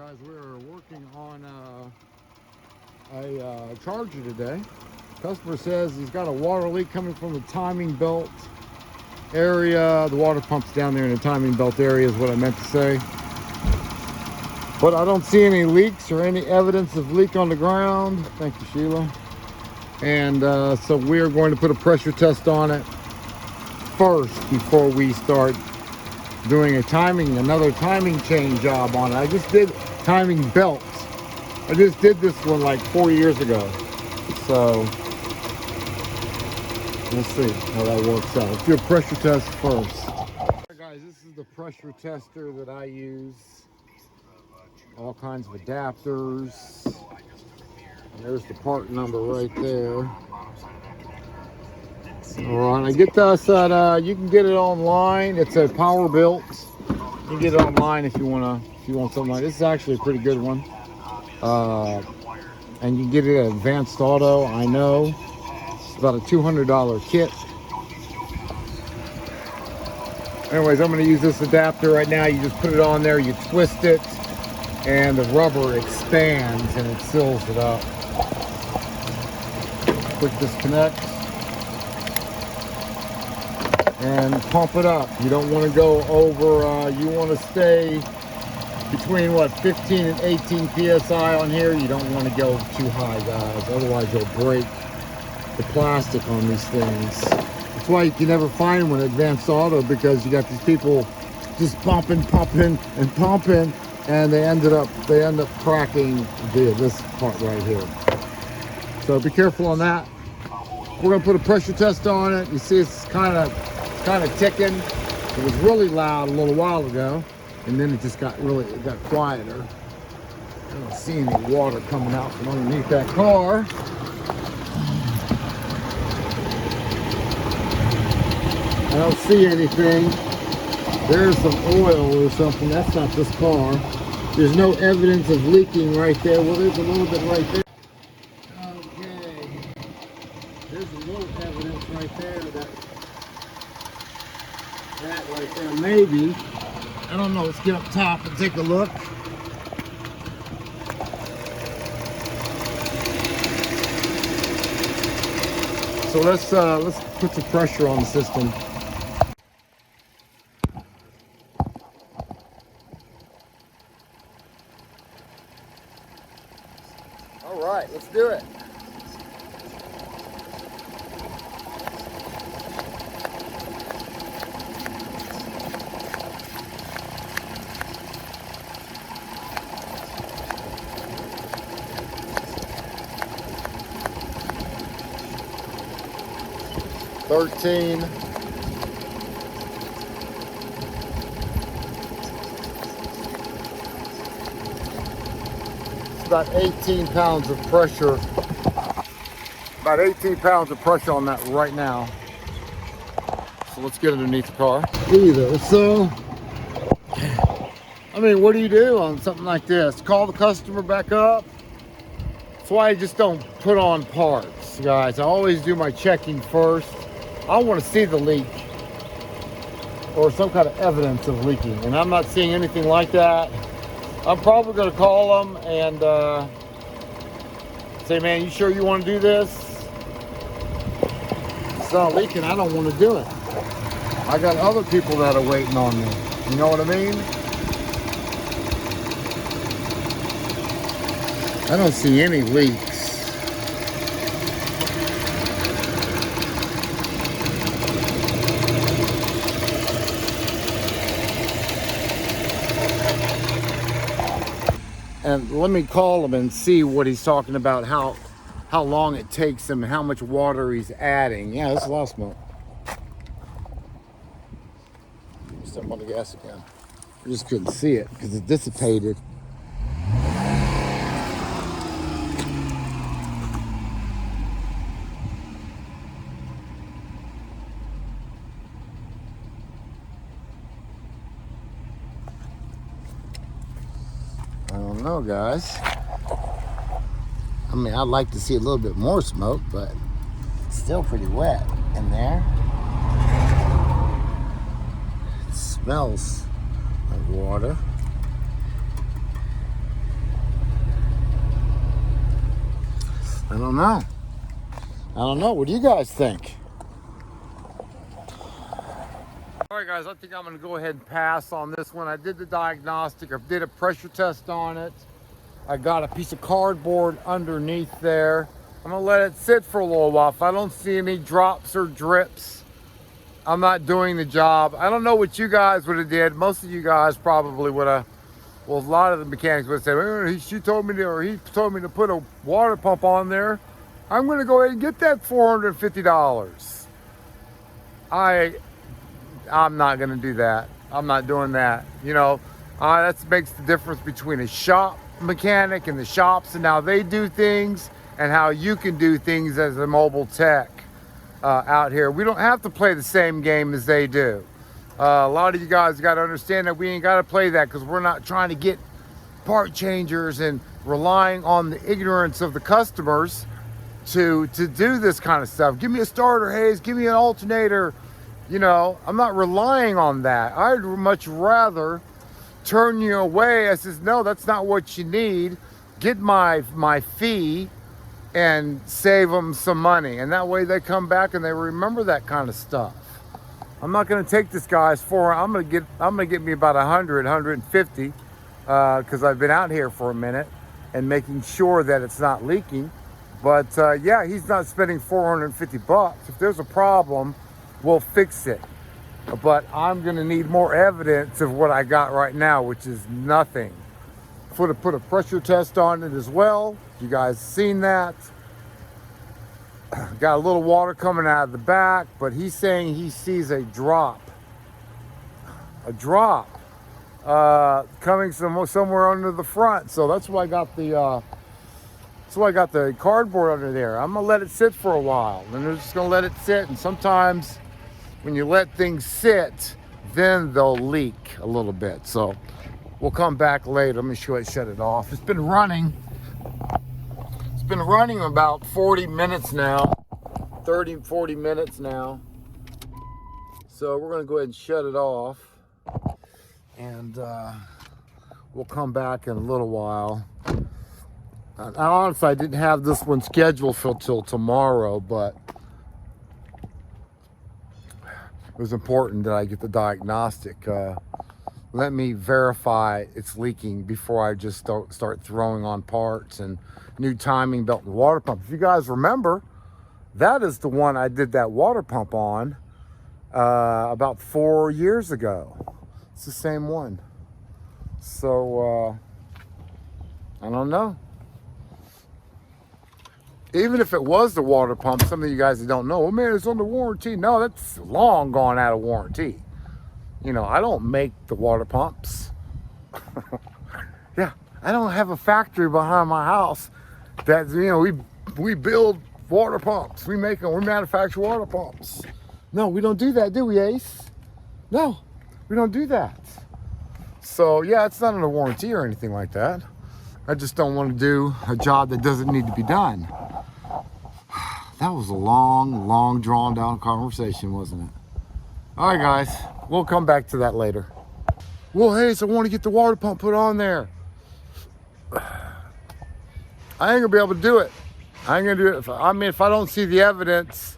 Guys, we're working on a charger today. Customer says he's got a water leak coming from the timing belt area. The water pump's down there in the timing belt area is what I meant to say. But I don't see any leaks or any evidence of leak on the ground. Thank you, Sheila. And so we're going to put a pressure test on it first before we start doing another timing chain job on it. I just did timing belts. I just did this one like 4 years ago. So we'll see how that works out. Let's do a pressure test first. All right, guys, this is the pressure tester that I use. All kinds of adapters. And there's the part number right there. All right, I get this at you can get it online. It's a power built. You can get it online if you want something like this. Is actually a pretty good one. And you can get it at Advanced Auto. I know it's about a $200 kit. Anyways, I'm going to use this adapter right now. You just put it on there, you twist it, and the rubber expands and it seals it up. Quick disconnect. And pump it up. You don't want to go over, you want to stay between what, 15 and 18 psi on here. You don't want to go too high, guys, otherwise you'll break the plastic on these things. That's why you can never find one at Advanced Auto, because you got these people just pumping and pumping, and they end up cracking this part right here. So be careful on that. We're gonna put a pressure test on it. You see it's kind of ticking. It was really loud a little while ago, and then it just got quieter. I don't see any water coming out from underneath that car. I don't see anything. There's some oil or something. That's not this car. There's no evidence of leaking right there. Well, there's a little bit right there. Okay. There's a little evidence right there that right there, maybe. I don't know. Let's get up top and take a look. So let's put some pressure on the system. All right, let's do it. $13. It's about 18 pounds of pressure. About 18 pounds of pressure on that right now. So let's get underneath the car. So, I mean, what do you do on something like this? Call the customer back up? That's why I just don't put on parts, guys. I always do my checking first. I want to see the leak or some kind of evidence of leaking, and I'm not seeing anything like that. I'm probably going to call them and say, man, you sure you want to do this? It's not leaking. I don't want to do it. I got other people that are waiting on me. You know what I mean? I don't see any leaks. And let me call him and see what he's talking about, how long it takes him, how much water he's adding. Yeah, that's a lot of smoke. Step on the gas again. I just couldn't see it because it dissipated. I don't know, guys. I mean, I'd like to see a little bit more smoke, but it's still pretty wet in there. It smells like water. I don't know. I don't know. What do you guys think? All right, guys, I think I'm going to go ahead and pass on this one. I did the diagnostic. I did a pressure test on it. I got a piece of cardboard underneath there. I'm going to let it sit for a little while. If I don't see any drops or drips, I'm not doing the job. I don't know what you guys would have did. Most of you guys probably would have, well, a lot of the mechanics would say, well, he told me to put a water pump on there. I'm going to go ahead and get that $450. I'm not going to do that. I'm not doing that. You know, that makes the difference between a shop mechanic and the shops and how they do things and how you can do things as a mobile tech out here. We don't have to play the same game as they do. A lot of you guys got to understand that we ain't got to play that, because we're not trying to get part changers and relying on the ignorance of the customers to do this kind of stuff. Give me a starter, Hayes. Give me an alternator. You know, I'm not relying on that. I'd much rather turn you away. I says, no, that's not what you need. Get my fee and save them some money. And that way they come back and they remember that kind of stuff. I'm not going to take this guy's for, I'm going to get me about 100, 150, because I've been out here for a minute and making sure that it's not leaking. But yeah, he's not spending $450. If there's a problem, we'll fix it. But I'm going to need more evidence of what I got right now, which is nothing. Put a pressure test on it as well. You guys seen that? Got a little water coming out of the back, but he's saying he sees a drop coming somewhere under the front. So that's why I got the cardboard under there. I'm gonna let it sit for a while, and they're just gonna let it sit. And sometimes when you let things sit, then they'll leak a little bit. So we'll come back later. Let me shut it off. It's been running about 40 minutes now, 30, 40 minutes now. So we're gonna go ahead and shut it off, and we'll come back in a little while. Honestly, I didn't have this one scheduled till tomorrow, but it was important that I get the diagnostic. Let me verify it's leaking before I just start throwing on parts and new timing belt and water pump. If you guys remember, that is the one I did that water pump on about 4 years ago. It's the same one. So I don't know. Even if it was the water pump, some of you guys that don't know, oh man, it's under warranty. No, that's long gone out of warranty. You know, I don't make the water pumps. Yeah, I don't have a factory behind my house that, you know, we build water pumps. We make them, we manufacture water pumps. No, we don't do that, do we, Ace? No, we don't do that. So yeah, it's not under warranty or anything like that. I just don't want to do a job that doesn't need to be done. That was a long, drawn down conversation, wasn't it? All right, guys, we'll come back to that later. Well, hey, so I want to get the water pump put on there. I ain't gonna be able to do it. I ain't gonna do it. If I don't see the evidence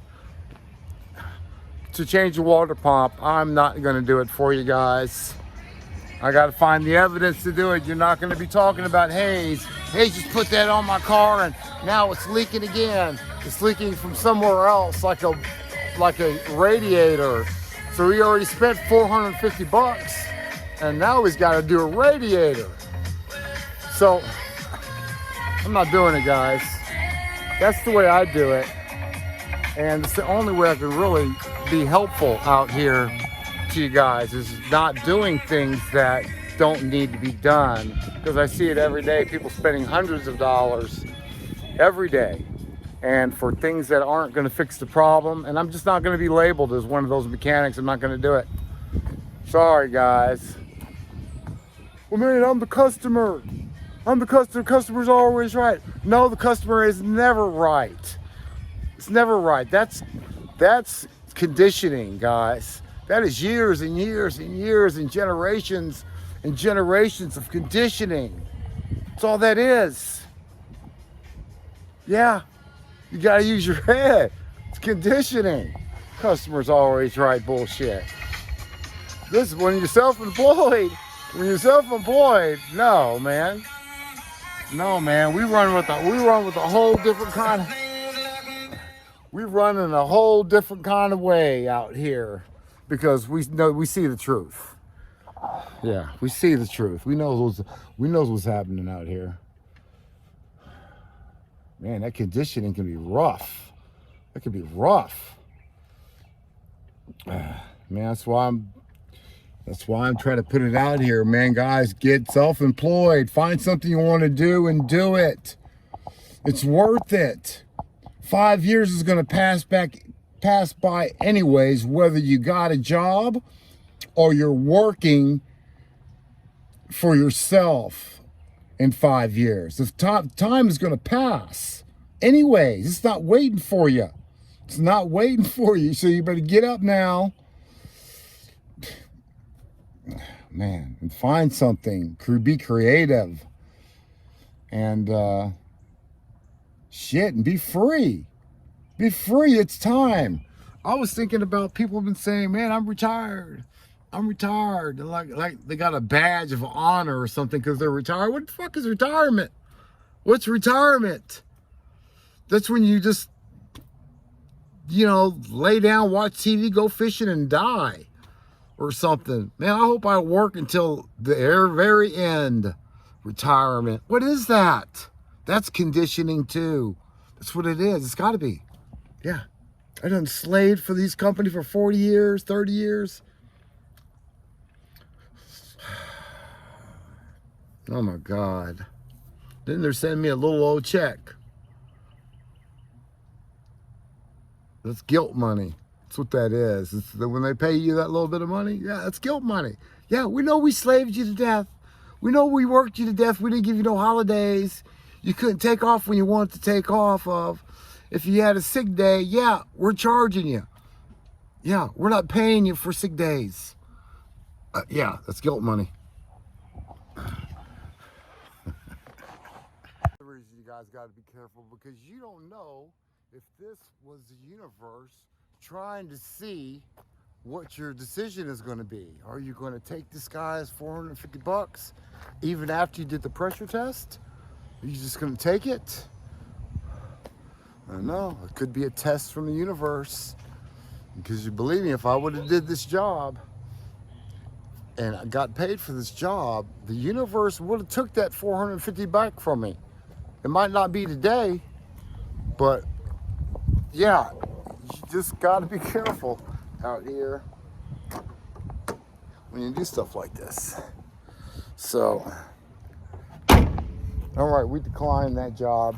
to change the water pump, I'm not gonna do it for you guys. I gotta find the evidence to do it. You're not gonna be talking about, hey, just put that on my car and now it's leaking again. It's leaking from somewhere else, like a radiator. So he already spent $450, and now he's got to do a radiator. So I'm not doing it, guys. That's the way I do it, and it's the only way I can really be helpful out here to you guys, is not doing things that don't need to be done, because I see it every day. People spending hundreds of dollars every day, and for things that aren't going to fix the problem. And I'm just not going to be labeled as one of those mechanics. I'm not going to do it. Sorry, guys. Well, man, I'm the customer. I'm the customer. The customer's always right. No, the customer is never right. It's never right. That's conditioning, guys. That is years and years and years and generations of conditioning. That's all that is. Yeah, You gotta use your head. It's conditioning. Customers always write bullshit. This is when you're self-employed. When you're self-employed, no, man. No, man. We run with a whole different kind of. We run in a whole different kind of way out here, because we see the truth. Yeah, we see the truth. We know what's happening out here. Man, that conditioning can be rough. That can be rough. Man, that's why I'm trying to put it out here, man. Guys, get self-employed. Find something you want to do and do it. It's worth it. 5 years is going to pass by anyways, whether you got a job or you're working for yourself in 5 years. The time is going to pass anyways. It's not waiting for you. It's not waiting for you. So you better get up now, man, and find something. Be creative and shit, and be free. Be free. It's time. I was thinking about, people have been saying, man, I'm retired. I'm retired. And like they got a badge of honor or something because they're retired. What the fuck is retirement? What's retirement? That's when you just, lay down, watch TV, go fishing, and die or something. Man, I hope I work until the very end. Retirement. What is that? That's conditioning too. That's what it is. It's got to be. Yeah. I done slaved for these companies for 40 years, 30 years. Oh my God. Then they're sending me a little old check. That's guilt money. That's what that is. When they pay you that little bit of money, yeah, that's guilt money. Yeah, we know we slaved you to death. We know we worked you to death. We didn't give you no holidays. You couldn't take off when you wanted to take off of. If you had a sick day, yeah, we're charging you. Yeah, we're not paying you for sick days. Yeah, that's guilt money. The reason you guys got to be careful, because you don't know if this was the universe trying to see what your decision is going to be. Are you going to take this guy's $450 even after you did the pressure test? Are you just going to take it? I don't know. It could be a test from the universe. Because you believe me, if I would have did this job and I got paid for this job, the universe would have took that $450 back from me. It might not be today, but yeah, you just got to be careful out here when you do stuff like this. So, all right, we declined that job.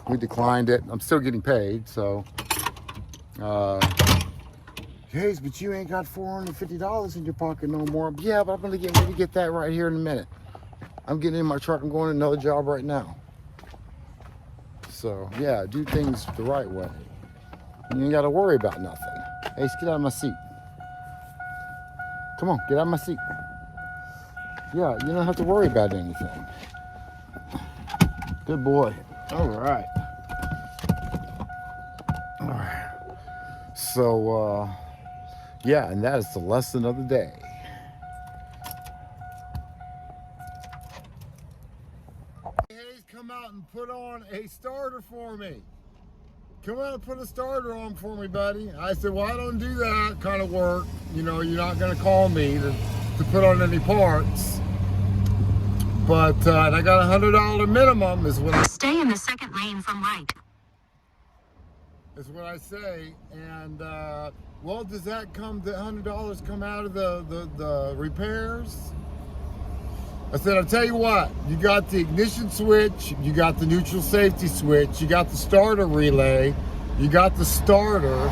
We declined it. I'm still getting paid, so. Hey, but you ain't got $450 in your pocket no more. Yeah, but I'm gonna get that right here in a minute. I'm getting in my truck. I'm going to another job right now. So yeah, do things the right way. You ain't got to worry about nothing. Hey, get out of my seat. Come on, get out of my seat. Yeah, you don't have to worry about anything. Good boy. All right. All right. So, yeah, and that is the lesson of the day. Hayes, come out and put on a starter for me. Come out and put a starter on for me, buddy. I said, well, I don't do that kind of work. You're not going to call me to put on any parts. But and I got $100 minimum is what I stay in the second lane from right. Is what I say. And well, does that come? The $100 come out of the repairs? I said, I'll tell you what. You got the ignition switch. You got the neutral safety switch. You got the starter relay. You got the starter,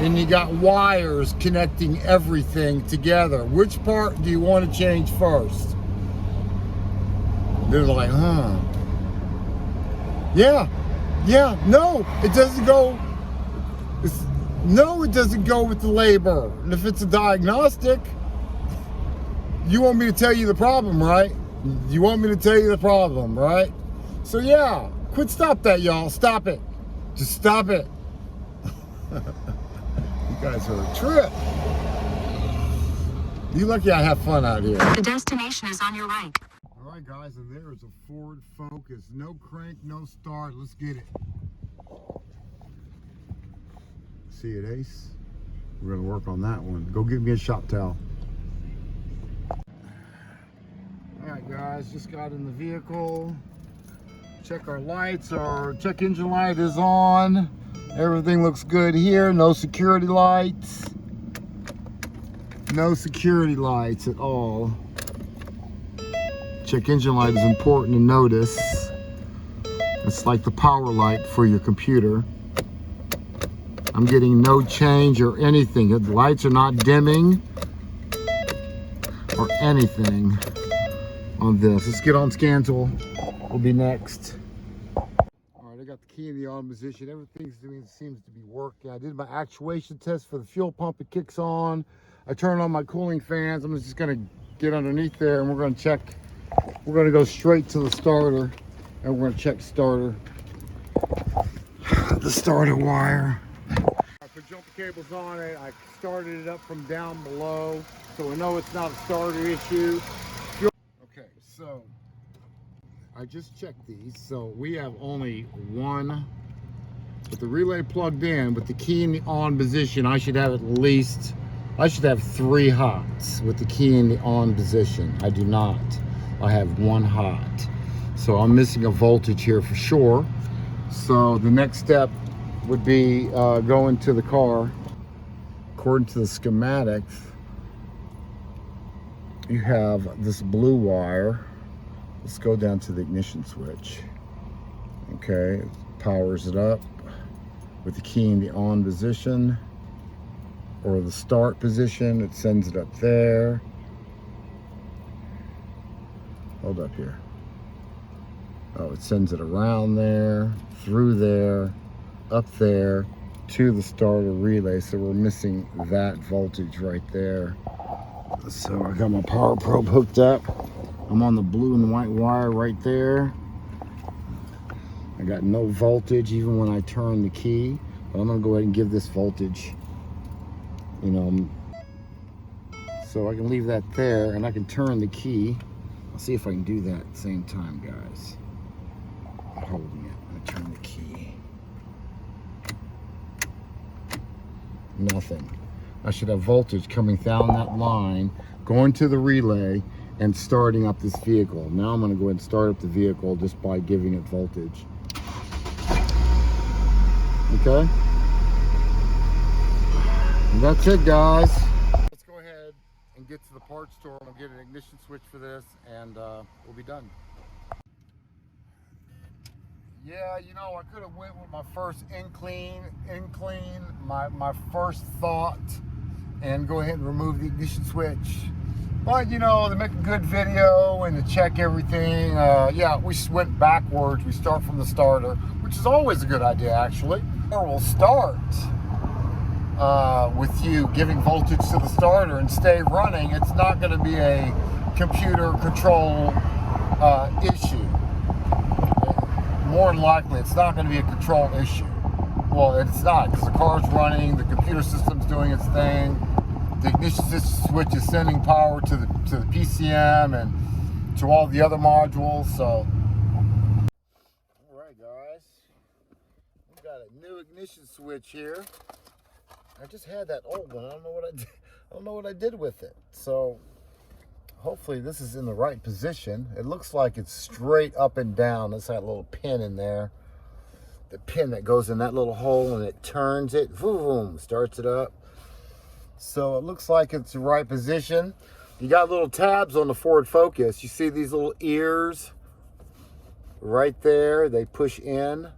and you got wires connecting everything together. Which part do you want to change first? They're like, huh? Yeah, no, it doesn't go. No, it doesn't go with the labor. And if it's a diagnostic, you want me to tell you the problem, right? You want me to tell you the problem, right? So yeah, Quit, stop that, y'all. Stop it. Just stop it. You guys are a trip. You lucky I have fun out here. The destination is on your right. All right, guys, and there is a Ford Focus. No crank, no start. Let's get it. See it, Ace? We're gonna work on that one. Go get me a shop towel. All right, guys, just got in the vehicle. Check our lights. Our check engine light is on. Everything looks good here. No security lights. No security lights at all. Check engine light is important to notice. It's like the power light for your computer. I'm getting no change or anything. The lights are not dimming or anything on this. Let's get on scan tool. Will be next. All right, I got the key in the on position. Everything seems to be working. I did my actuation test for the fuel pump. It kicks on. I turned on my cooling fans. I'm just gonna get underneath there and we're gonna check. We're gonna go straight to the starter and we're gonna check starter. The starter wire. I put jumper cables on it. I started it up from down below, so we know it's not a starter issue. Okay, so I just checked these. So we have only one with the relay plugged in, with the key in the on position. I should have 3 hots with the key in the on position. I do not. I have 1 hot. So I'm missing a voltage here for sure. So the next step would be going to the car. According to the schematics, you have this blue wire. Let's go down to the ignition switch. Okay, it powers it up with the key in the on position or the start position. It sends it up there. Hold up here. Oh, it sends it around there, through there, up there, to the starter relay. So we're missing that voltage right there. So I got my power probe hooked up. I'm on the blue and white wire right there. I got no voltage even when I turn the key, but I'm gonna go ahead and give this voltage, you know, so I can leave that there and I can turn the key. I'll see if I can do that at the same time, guys. I'm holding it. I'm gonna turn the key. Nothing. I should have voltage coming down that line, going to the relay, and starting up this vehicle. Now I'm gonna go ahead and start up the vehicle just by giving it voltage. Okay? And that's it, guys. Let's go ahead and get to the parts store. We'll get an ignition switch for this and we'll be done. Yeah, you know, I could have went with my first my first thought, and go ahead and remove the ignition switch. But you know, to make a good video and to check everything, yeah, we just went backwards. We start from the starter, which is always a good idea, actually. Or we'll start with you giving voltage to the starter and stay running. It's not going to be a computer control issue. More than likely, it's not going to be a control issue. Well, it's not, because the car's running, the computer system's doing its thing. The ignition switch is sending power to the PCM and to all the other modules. So, all right, guys, we've got a new ignition switch here. I just had that old one. I don't know what I did with it. So, hopefully, this is in the right position. It looks like it's straight up and down. There's that little pin in there. The pin that goes in that little hole, and it turns it. Boom, starts it up. So it looks like it's the right position. You got little tabs on the Ford Focus. You see these little ears right there. They push in.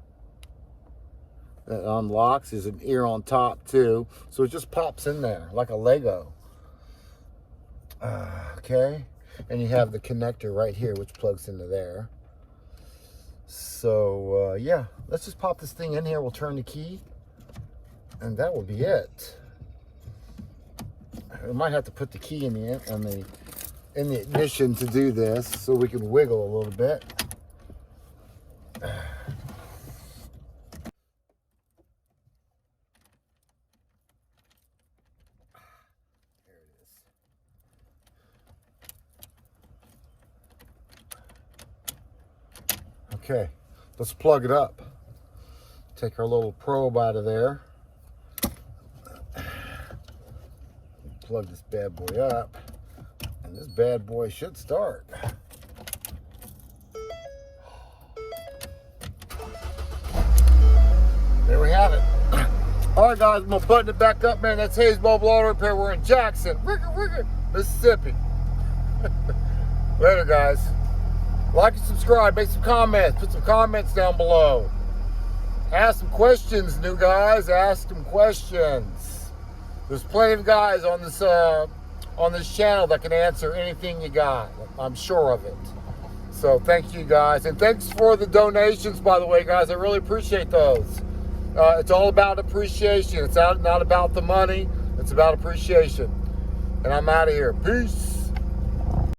It unlocks. There's an ear on top too. So it just pops in there like a Lego. Okay. And you have the connector right here, which plugs into there. So yeah, let's just pop this thing in here. We'll turn the key and that will be it. We might have to put the key in the ignition to do this, so we can wiggle a little bit. Okay, let's plug it up. Take our little probe out of there. Plug this bad boy up, and this bad boy should start. There we have it. All right, guys, I'm gonna button it back up, man. That's Hayes Mobile Auto Repair. We're in Jackson, Mississippi. Later, guys. Like and subscribe. Make some comments. Put some comments down below. Ask some questions, new guys. Ask some questions. There's plenty of guys on this channel that can answer anything you got. I'm sure of it. So thank you, guys, and thanks for the donations, by the way, guys. I really appreciate those. It's all about appreciation. It's not about the money. It's about appreciation. And I'm out of here. Peace.